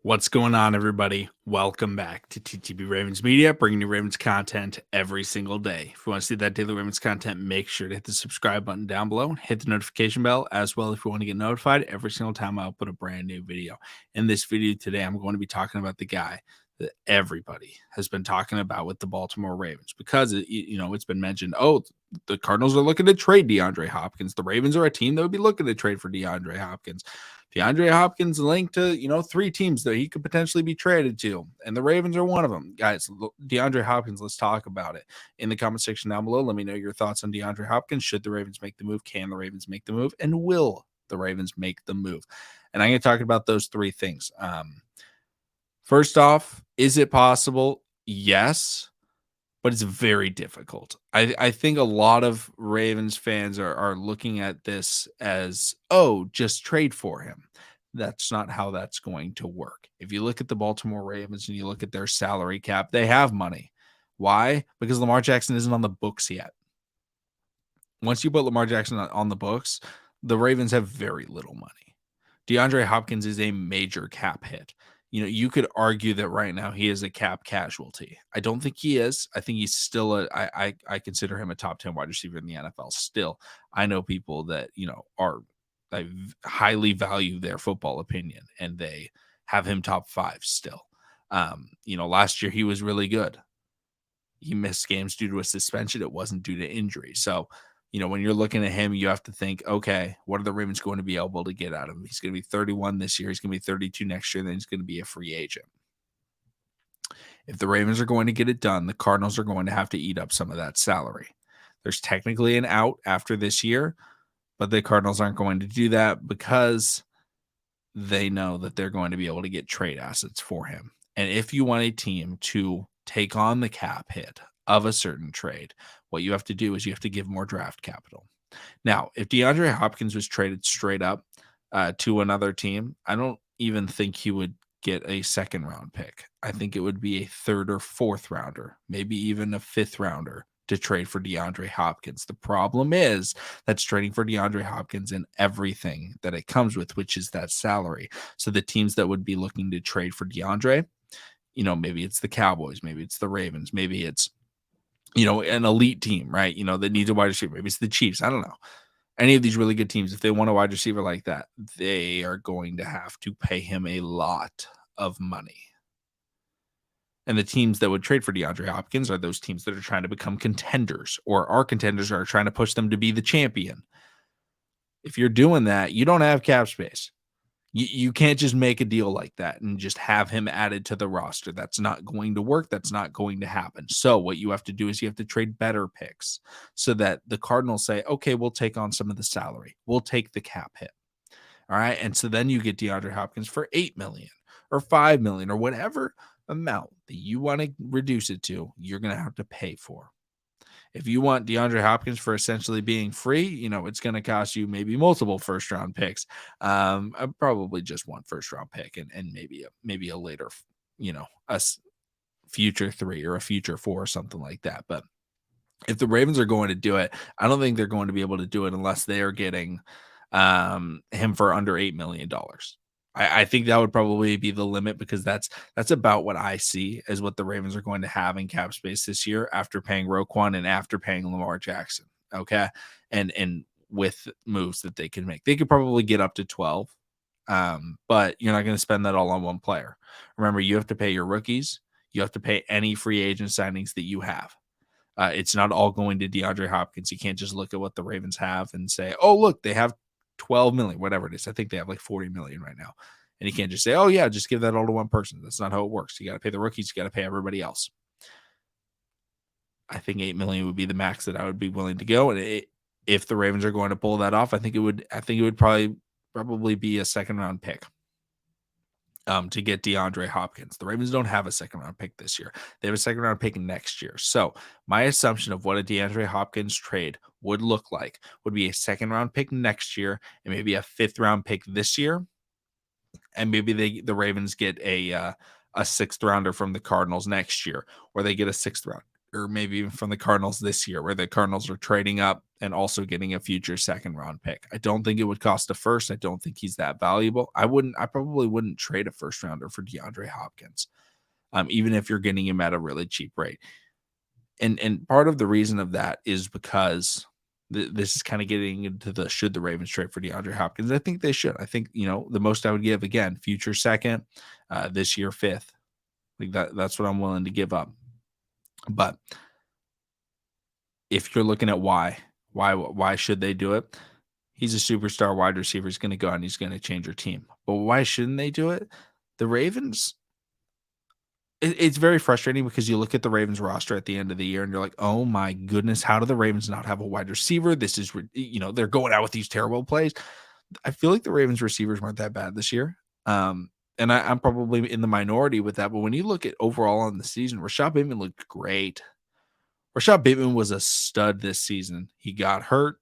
What's going on, everybody? Welcome back to TTB Ravens Media, bringing you Ravens content every single day. If you want to see that daily Ravens content, make sure to hit the subscribe button down below and hit the notification bell as well if you want to get notified every single time I upload a brand new video. In this video today, I'm going to be talking about the guy that everybody has been talking about with the Baltimore Ravens because it's been mentioned, the Cardinals are looking to trade DeAndre Hopkins. The Ravens are a team that would be looking to trade for DeAndre Hopkins. DeAndre Hopkins linked to, three teams that he could potentially be traded to, and the Ravens are one of them. Guys, DeAndre Hopkins, let's talk about it. In the comment section down below, let me know your thoughts on DeAndre Hopkins. Should the Ravens make the move? Can the Ravens make the move? And will the Ravens make the move? And I'm going to talk about those three things. First off, is it possible? Yes, but it's very difficult. I think a lot of Ravens fans are looking at this as, just trade for him. That's not how that's going to work. If you look at the Baltimore Ravens and you look at their salary cap, they have money. Why? Because Lamar Jackson isn't on the books yet. Once you put Lamar Jackson on the books, the Ravens have very little money. DeAndre Hopkins is a major cap hit. You could argue that right now he is a cap casualty. I don't think he is. I think he's still I consider him a top 10 wide receiver in the NFL still. I know people that, I highly value their football opinion and they have him top 5 still. Last year he was really good. He missed games due to a suspension. It wasn't due to injury. So, when you're looking at him, you have to think, okay, what are the Ravens going to be able to get out of him? He's going to be 31 this year. He's going to be 32 next year. Then he's going to be a free agent. If the Ravens are going to get it done, the Cardinals are going to have to eat up some of that salary. There's technically an out after this year, but the Cardinals aren't going to do that because they know that they're going to be able to get trade assets for him. And if you want a team to take on the cap hit of a certain trade, what you have to do is you have to give more draft capital. Now, if DeAndre Hopkins was traded straight up to another team, I don't even think he would get a second round pick. I think it would be a third or fourth rounder, maybe even a fifth rounder to trade for DeAndre Hopkins. The problem is that's trading for DeAndre Hopkins and everything that it comes with, which is that salary. So the teams that would be looking to trade for DeAndre, maybe it's the Cowboys, maybe it's the Ravens, maybe it's, an elite team, right? That needs a wide receiver. Maybe it's the Chiefs. I don't know. Any of these really good teams, if they want a wide receiver like that, they are going to have to pay him a lot of money. And the teams that would trade for DeAndre Hopkins are those teams that are trying to become contenders or are contenders or are trying to push them to be the champion. If you're doing that, you don't have cap space. You can't just make a deal like that and just have him added to the roster. That's not going to work. That's not going to happen. So what you have to do is you have to trade better picks so that the Cardinals say, okay, we'll take on some of the salary. We'll take the cap hit. All right. And so then you get DeAndre Hopkins for $8 million or $5 million or whatever amount that you want to reduce it to, you're going to have to pay for. If you want DeAndre Hopkins for essentially being free, it's going to cost you maybe multiple first round picks. Probably just one first round pick and maybe a later, a future 3 or a future 4 or something like that. But if the Ravens are going to do it, I don't think they're going to be able to do it unless they are getting him for under $8 million. I think that would probably be the limit because that's about what I see as what the Ravens are going to have in cap space this year after paying Roquan and after paying Lamar Jackson. Okay. And with moves that they can make, they could probably get up to 12. But you're not going to spend that all on one player. Remember, you have to pay your rookies. You have to pay any free agent signings that you have. It's not all going to DeAndre Hopkins. You can't just look at what the Ravens have and say, oh, look, they have 12 million, whatever it is. I think they have like 40 million right now. And you can't just say, oh, yeah, just give that all to one person. That's not how it works. You got to pay the rookies. You got to pay everybody else. I think 8 million would be the max that I would be willing to go. And if the Ravens are going to pull that off, I think it would probably be a second round pick to get DeAndre Hopkins. The Ravens don't have a second round pick this year. They have a second round pick next year. So my assumption of what a DeAndre Hopkins trade would look like would be a second round pick next year and maybe a fifth round pick this year. And maybe the Ravens get a sixth rounder from the Cardinals next year, or they get a sixth or maybe even from the Cardinals this year, where the Cardinals are trading up and also getting a future second round pick. I don't think it would cost a first. I don't think he's that valuable. I probably wouldn't trade a first rounder for DeAndre Hopkins, even if you're getting him at a really cheap rate. And part of the reason of that is because this is kind of getting into the should the Ravens trade for DeAndre Hopkins. I think they should. I think, the most I would give, again, future second, this year fifth. Like that's what I'm willing to give up. But if you're looking at why should they do it? He's a superstar wide receiver. He's going to go out and he's going to change your team. But why shouldn't they do it? The Ravens, it's very frustrating because you look at the Ravens roster at the end of the year and you're like, oh my goodness, how do the Ravens not have a wide receiver? This is, they're going out with these terrible plays. I feel like the Ravens receivers weren't that bad this year. And I'm probably in the minority with that. But when you look at overall on the season, Rashad Bateman looked great. Rashad Bateman was a stud this season. He got hurt,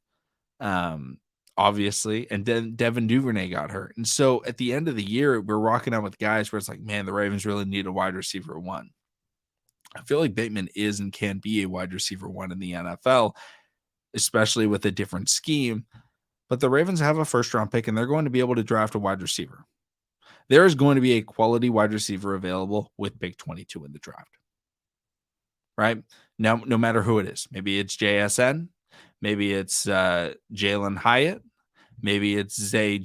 obviously, and then Devin Duvernay got hurt. And so at the end of the year, we're rocking out with guys where it's like, man, the Ravens really need a wide receiver one. I feel like Bateman is and can be a wide receiver one in the NFL, especially with a different scheme. But the Ravens have a first-round pick, and they're going to be able to draft a wide receiver. There is going to be a quality wide receiver available with pick 22 in the draft. Right? Now, no matter who it is. Maybe it's JSN. Maybe it's Jalen Hyatt. Maybe it's Zay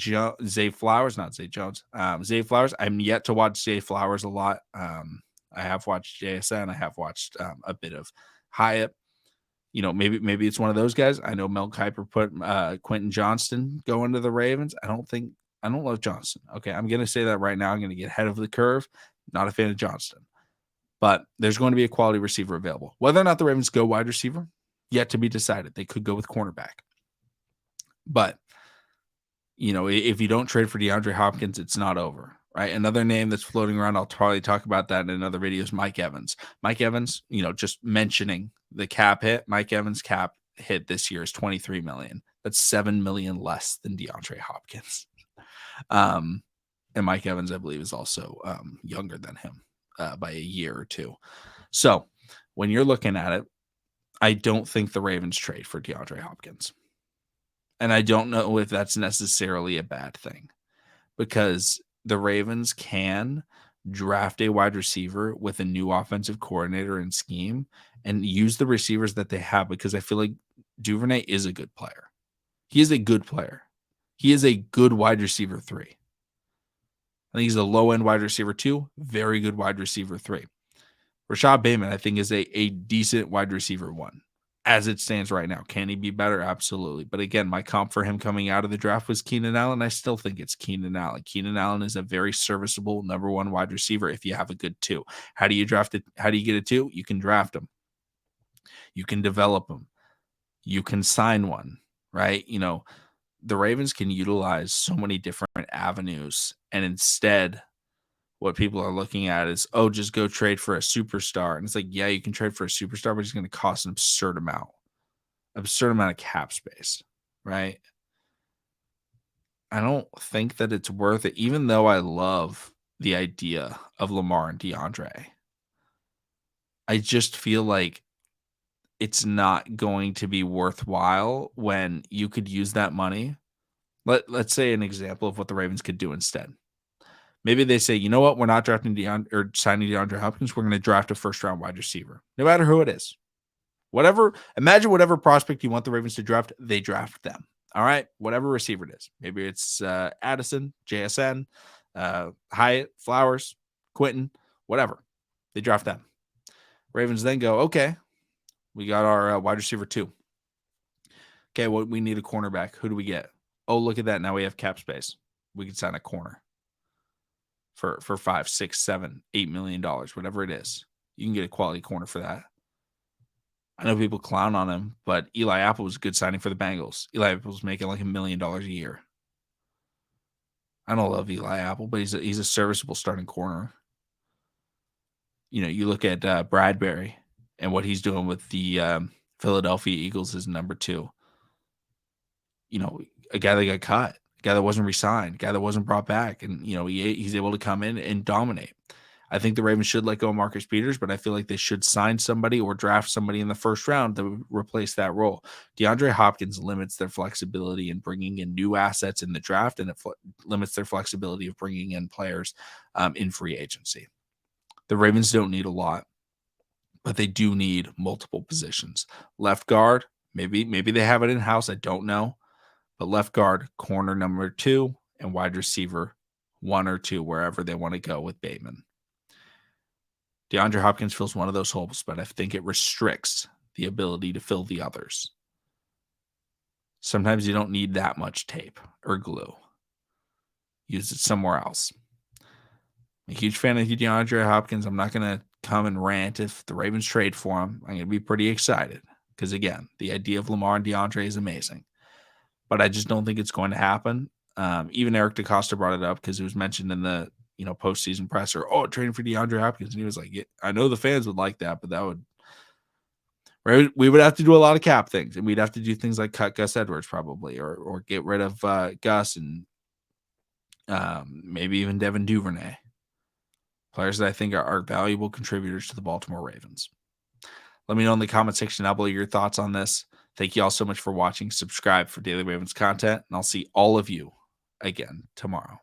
Flowers. Not Zay Jones. Zay Flowers. I'm yet to watch Zay Flowers a lot. I have watched JSN. I have watched a bit of Hyatt. Maybe it's one of those guys. I know Mel Kiper put Quentin Johnston going to the Ravens. I don't love Johnston. Okay, I'm going to say that right now. I'm going to get ahead of the curve. Not a fan of Johnston. But there's going to be a quality receiver available. Whether or not the Ravens go wide receiver, yet to be decided. They could go with cornerback. But, if you don't trade for DeAndre Hopkins, it's not over, right? Another name that's floating around, I'll probably talk about that in another video, is Mike Evans. Mike Evans, just mentioning the cap hit, Mike Evans' cap hit this year is $23 million. That's $7 million less than DeAndre Hopkins. And Mike Evans, I believe, is also younger than him by a year or two. So when you're looking at it, I don't think the Ravens trade for DeAndre Hopkins. And I don't know if that's necessarily a bad thing, because the Ravens can draft a wide receiver with a new offensive coordinator and scheme and use the receivers that they have, because I feel like Duvernay is a good player. He is a good player. He is a good wide receiver 3. I think he's a low-end wide receiver 2, very good wide receiver 3. Rashad Bateman, I think, is a decent wide receiver 1. As it stands right now. Can he be better? Absolutely. But again, my comp for him coming out of the draft was Keenan Allen. I still think it's Keenan Allen. Keenan Allen is a very serviceable number 1 wide receiver if you have a good 2. How do you draft it? How do you get a 2? You can draft him. You can develop him. You can sign one, right? The Ravens can utilize so many different avenues, and instead what people are looking at is, just go trade for a superstar. And it's like, yeah, you can trade for a superstar, but it's going to cost an absurd amount of cap space, right? I don't think that it's worth it, even though I love the idea of Lamar and DeAndre. I just feel like it's not going to be worthwhile when you could use that money. Let's say an example of what the Ravens could do instead. Maybe they say, you know what, we're not drafting signing DeAndre Hopkins. We're going to draft a first-round wide receiver, no matter who it is. Imagine whatever prospect you want the Ravens to draft, they draft them. All right, whatever receiver it is. Maybe it's Addison, JSN, Hyatt, Flowers, Quentin, whatever. They draft them. Ravens then go, okay, we got our wide receiver 2. Okay, we need a cornerback. Who do we get? Oh, look at that. Now we have cap space. We can sign a corner for $5, $6, $7, $8 million, whatever it is. You can get a quality corner for that. I know people clown on him, but Eli Apple was a good signing for the Bengals. Eli Apple's making like $1 million a year. I don't love Eli Apple, but he's a serviceable starting corner. You look at Bradbury and what he's doing with the Philadelphia Eagles as number 2. A guy that got cut, a guy that wasn't re-signed, a guy that wasn't brought back, and he's able to come in and dominate. I think the Ravens should let go of Marcus Peters, but I feel like they should sign somebody or draft somebody in the first round to replace that role. DeAndre Hopkins limits their flexibility in bringing in new assets in the draft, and it limits their flexibility of bringing in players in free agency. The Ravens don't need a lot, but they do need multiple positions. Left guard, maybe they have it in-house. I don't know. But left guard, corner number 2, and wide receiver 1 or 2, wherever they want to go with Bateman. DeAndre Hopkins fills one of those holes, but I think it restricts the ability to fill the others. Sometimes you don't need that much tape or glue. Use it somewhere else. I'm a huge fan of DeAndre Hopkins. I'm not going to come and rant if the Ravens trade for him. I'm going to be pretty excited because, again, the idea of Lamar and DeAndre is amazing. But I just don't think it's going to happen. Even Eric DeCosta brought it up because it was mentioned in the postseason presser. Oh, trading for DeAndre Hopkins, and he was like, yeah, "I know the fans would like that, but we would have to do a lot of cap things, and we'd have to do things like cut Gus Edwards probably, or get rid of Gus and maybe even Devin Duvernay, players that I think are valuable contributors to the Baltimore Ravens." Let me know in the comment section down below your thoughts on this. Thank you all so much for watching. Subscribe for daily Ravens content, and I'll see all of you again tomorrow.